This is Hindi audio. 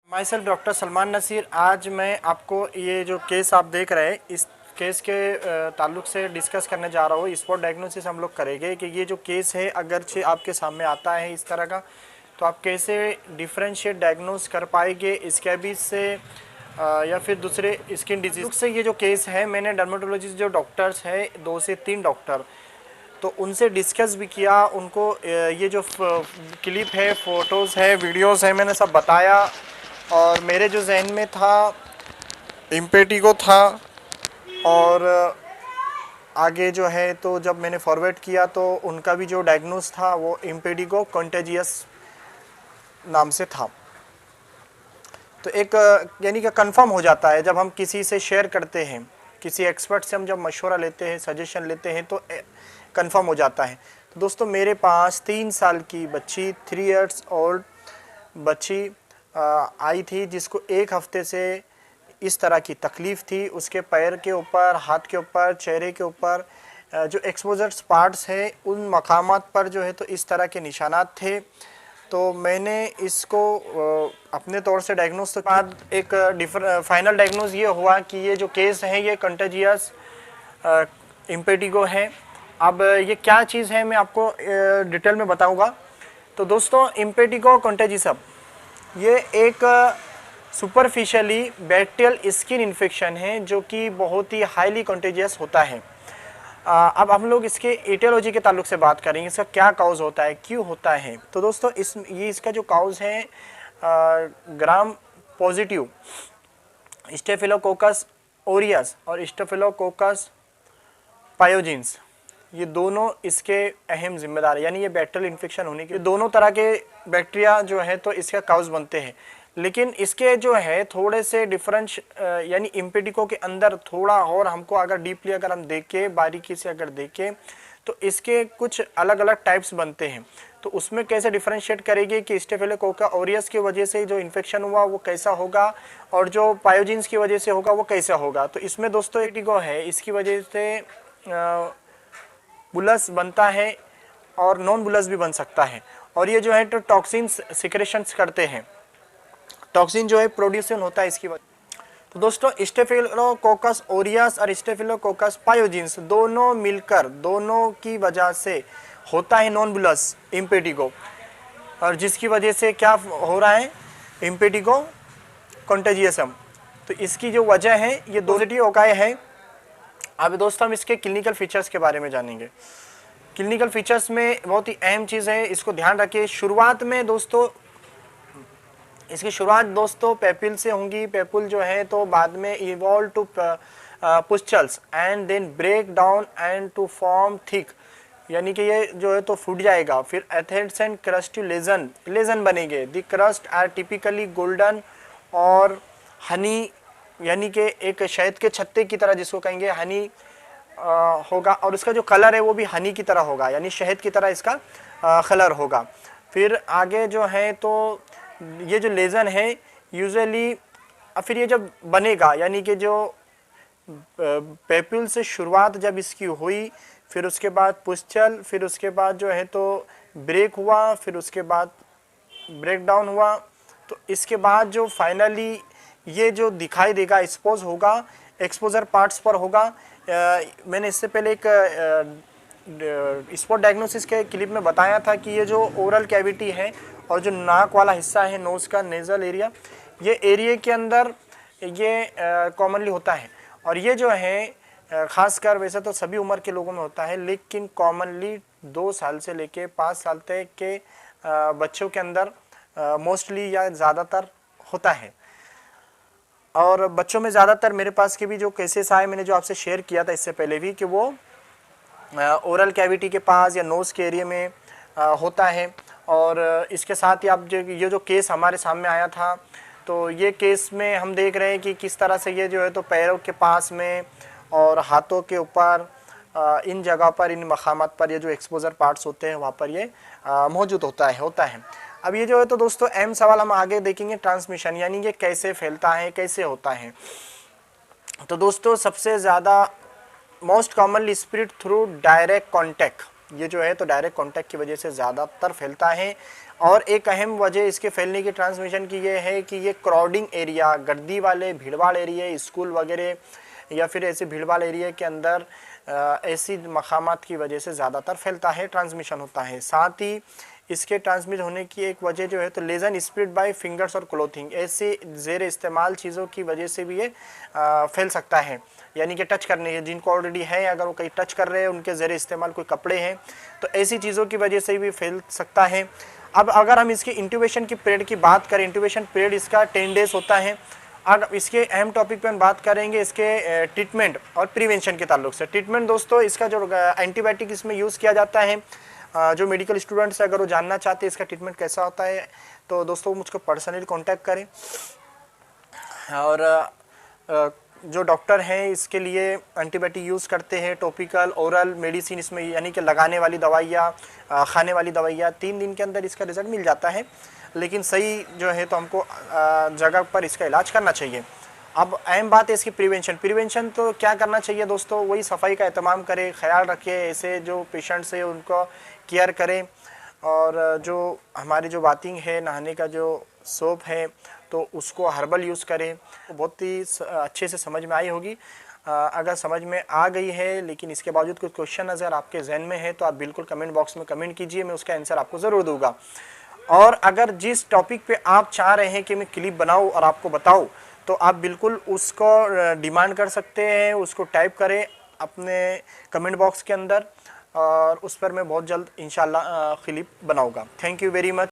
My self doctor Salman Nasir. आज मैं आपको ये जो केस आप देख रहे हैं, इस केस के ताल्लुक से डिस्कस करने जा रहा हूँ। स्पॉट डायग्नोसिस हम लोग करेंगे कि ये जो केस है अगरचे आपके सामने आता है इस तरह का, तो आप कैसे डिफरेंशिएट डायग्नोस कर पाएंगे स्कैबीज से या फिर दूसरे स्किन डिजीज से। ये जो केस है, मैंने डर्मेटोलॉजिस्ट जो डॉक्टर्स हैं 2 से 3 डॉक्टर, तो उनसे डिस्कस भी किया। उनको ये जो क्लिप है, फ़ोटोज़ है, वीडियोस है, मैंने सब बताया। और मेरे जो जहन में था इम्पेटिगो था, और आगे जो है तो जब मैंने फॉरवर्ड किया तो उनका भी जो डायग्नोस था वो इम्पेटिगो कंटेजियस नाम से था। तो एक यानी कि कंफर्म हो जाता है जब हम किसी से शेयर करते हैं, किसी एक्सपर्ट से हम जब मशवरा लेते हैं, सजेशन लेते हैं, तो कंफर्म हो जाता है। तो दोस्तों, मेरे पास 3 साल की बच्ची, 3 इयर्स ओल्ड बच्ची आई थी, जिसको 1 हफ्ते से इस तरह की तकलीफ़ थी। उसके पैर के ऊपर, हाथ के ऊपर, चेहरे के ऊपर जो एक्सपोजर पार्ट्स है उन मकामात पर जो है तो इस तरह के निशानात थे। तो मैंने इसको अपने तौर से डायग्नोस के बाद एक फाइनल डायग्नोस ये हुआ कि ये जो केस है ये कंटेजियस इम्पेटिगो है। अब ये क्या चीज़ है मैं आपको डिटेल में बताऊंगा। तो दोस्तों, इम्पेटिगो कंटेजियस ये एक सुपरफिशियली बैक्टीरियल स्किन इन्फेक्शन है जो कि बहुत ही हाईली कंटेजियस होता है। अब हम लोग इसके एटियोलॉजी के ताल्लुक से बात करेंगे, इसका क्या काउज होता है, क्यों होता है। तो दोस्तों, इसका जो काउज है ग्राम पॉजिटिव स्टेफिलोकोकस ओरियस और स्टेफिलोकोकस पायोजिन्स, ये दोनों इसके अहम जिम्मेदार है। यानी ये बैक्टीरियल इन्फेक्शन होने के दोनों तरह के बैक्टीरिया जो है तो इसका काउज बनते हैं। लेकिन इसके जो है थोड़े से डिफरेंस, यानी इम्पेटिगो के अंदर थोड़ा और हमको अगर डीपली अगर हम देखें, बारीकी से अगर देखें, तो इसके कुछ अलग अलग टाइप्स बनते हैं। तो उसमें कैसे डिफरेंशिएट करेंगे कि स्टेफिलोकोकस ओरियस की वजह से जो इन्फेक्शन हुआ वो कैसा होगा और जो पायोजिन्स की वजह से होगा वो कैसा होगा। तो इसमें दोस्तों इम्पेटिगो है, इसकी वजह से बुलस बनता है और नॉन बुलस भी बन सकता है। और ये जो है तो टॉक्सिन्स सिक्रेशंस करते हैं, टॉक्सिन जो है प्रोड्यूसन होता है इसकी वजह। तो दोस्तों, स्टेफिलोकोकस ओरियस और स्टेफिलोकोकस पायोजिन्स दोनों मिलकर, दोनों की वजह से होता है नॉन बुलस इम्पेटिगो, और जिसकी वजह से क्या हो रहा है, इम्पेटिगो कंटेजियसम। तो इसकी जो वजह है ये पॉजिटिव ओकाई है। अब दोस्तों, हम इसके क्लिनिकल फीचर्स के बारे में जानेंगे। क्लिनिकल फीचर्स में बहुत ही अहम चीज़ है, इसको ध्यान रखिए। शुरुआत में दोस्तों, इसकी शुरुआत दोस्तों पेपिल से होंगी। पेपिल जो है तो बाद में evolve to pustules and then break down and to form thick, यानी कि ये जो है तो फूट जाएगा। फिर एथेड्स एंड क्रस्टी लेजन बनेंगे। The crust are typically golden और हनी, यानी कि एक शहद के छत्ते की तरह, जिसको कहेंगे हनी होगा। और उसका जो कलर है वो भी हनी की तरह होगा, यानी शहद की तरह इसका कलर होगा। फिर आगे जो है तो ये जो लेजन है यूजुअली, फिर ये जब बनेगा, यानी कि जो पेप्यूल से शुरुआत जब इसकी हुई, फिर उसके बाद पुस्चल, फिर उसके बाद जो है तो ब्रेक हुआ, फिर उसके बाद ब्रेक डाउन हुआ। तो इसके बाद जो फाइनली ये जो दिखाई देगा, एक्सपोज होगा, एक्सपोजर पार्ट्स पर होगा। मैंने इससे पहले एक स्पॉट डायग्नोसिस के क्लिप में बताया था कि ये जो ओरल कैविटी है और जो नाक वाला हिस्सा है, नोज का नेजल एरिया, ये एरिया के अंदर ये कॉमनली होता है। और ये जो है खासकर, वैसे तो सभी उम्र के लोगों में होता है, लेकिन कॉमनली 2 साल से लेके 5 साल तक के बच्चों के अंदर मोस्टली या ज़्यादातर होता है। और बच्चों में ज़्यादातर मेरे पास के भी जो केसेस आए, मैंने जो आपसे शेयर किया था इससे पहले भी, कि वो ओरल कैविटी के पास या नोज़ के एरिया में होता है। और इसके साथ ही आप ये जो केस हमारे सामने आया था, तो ये केस में हम देख रहे हैं कि किस तरह से ये जो है तो पैरों के पास में और हाथों के ऊपर, इन जगह पर, इन मकामात पर ये जो एक्सपोजर पार्ट्स होते हैं वहाँ पर ये मौजूद होता है। अब ये जो है तो दोस्तों अहम सवाल हम आगे देखेंगे, ट्रांसमिशन, यानी ये कैसे फैलता है, कैसे होता है। तो दोस्तों, सबसे ज़्यादा most commonly spread through direct contact, ये जो है तो डायरेक्ट कांटेक्ट की वजह से ज़्यादातर फैलता है। और एक अहम वजह इसके फैलने की ट्रांसमिशन की ये है कि ये क्राउडिंग एरिया, गर्दी वाले भीड़भाड़ एरिया, स्कूल वगैरह या फिर ऐसे भीड़भाड़ एरिया के अंदर ऐसी मकामात की वजह से ज़्यादातर फैलता है, ट्रांसमिशन होता है। साथ ही इसके ट्रांसमिट होने की एक वजह जो है तो लेजन स्प्रेड बाय फिंगर्स और क्लोथिंग, ऐसे ज़ेर इस्तेमाल चीज़ों की वजह से भी ये फैल सकता है। यानी कि टच करने के जिनको ऑलरेडी है, अगर वो कहीं टच कर रहे हैं, उनके ज़ेर इस्तेमाल कोई कपड़े हैं, तो ऐसी चीज़ों की वजह से भी फैल सकता है। अब अगर हम इसके इंट्यूबेशन की पीरियड की बात करें, इंट्यूबेशन पीरियड इसका 10 डेज़ होता है। अब इसके अहम टॉपिक पे हम बात करेंगे इसके ट्रीटमेंट और प्रिवेंशन के ताल्लुक से। ट्रीटमेंट दोस्तों, इसका जो एंटीबायोटिक इसमें यूज़ किया जाता है, जो मेडिकल स्टूडेंट्स अगर वो जानना चाहते हैं इसका ट्रीटमेंट कैसा होता है, तो दोस्तों मुझको पर्सनली कांटेक्ट करें। और जो डॉक्टर हैं इसके लिए एंटीबायोटिक यूज़ करते हैं, टॉपिकल, ओरल मेडिसिन इसमें, यानी कि लगाने वाली दवाइयाँ, खाने वाली दवाइयाँ, 3 दिन के अंदर इसका रिज़ल्ट मिल जाता है। लेकिन सही जो है तो हमको जगह पर इसका इलाज करना चाहिए। अब अहम बात है इसकी प्रिवेंशन तो क्या करना चाहिए दोस्तों, वही सफाई का एहतमाम करें, ख्याल रखें, ऐसे जो पेशेंट्स है उनको केयर करें। और जो हमारी जो बाथिंग है, नहाने का जो सोप है, तो उसको हर्बल यूज़ करें। बहुत ही अच्छे से समझ में आई होगी। अगर समझ में आ गई है लेकिन इसके बावजूद कुछ क्वेश्चन अगर आपके जहन में है तो आप बिल्कुल कमेंट बॉक्स में कमेंट कीजिए, मैं उसका आंसर आपको ज़रूर दूंगा। और अगर जिस टॉपिक पे आप चाह रहे हैं कि मैं क्लिप बनाऊं और आपको बताऊं, तो आप बिल्कुल उसको डिमांड कर सकते हैं, उसको टाइप करें अपने कमेंट बॉक्स के अंदर, और उस पर मैं बहुत जल्द इंशाल्लाह क्लिप बनाऊंगा। Thank you very much.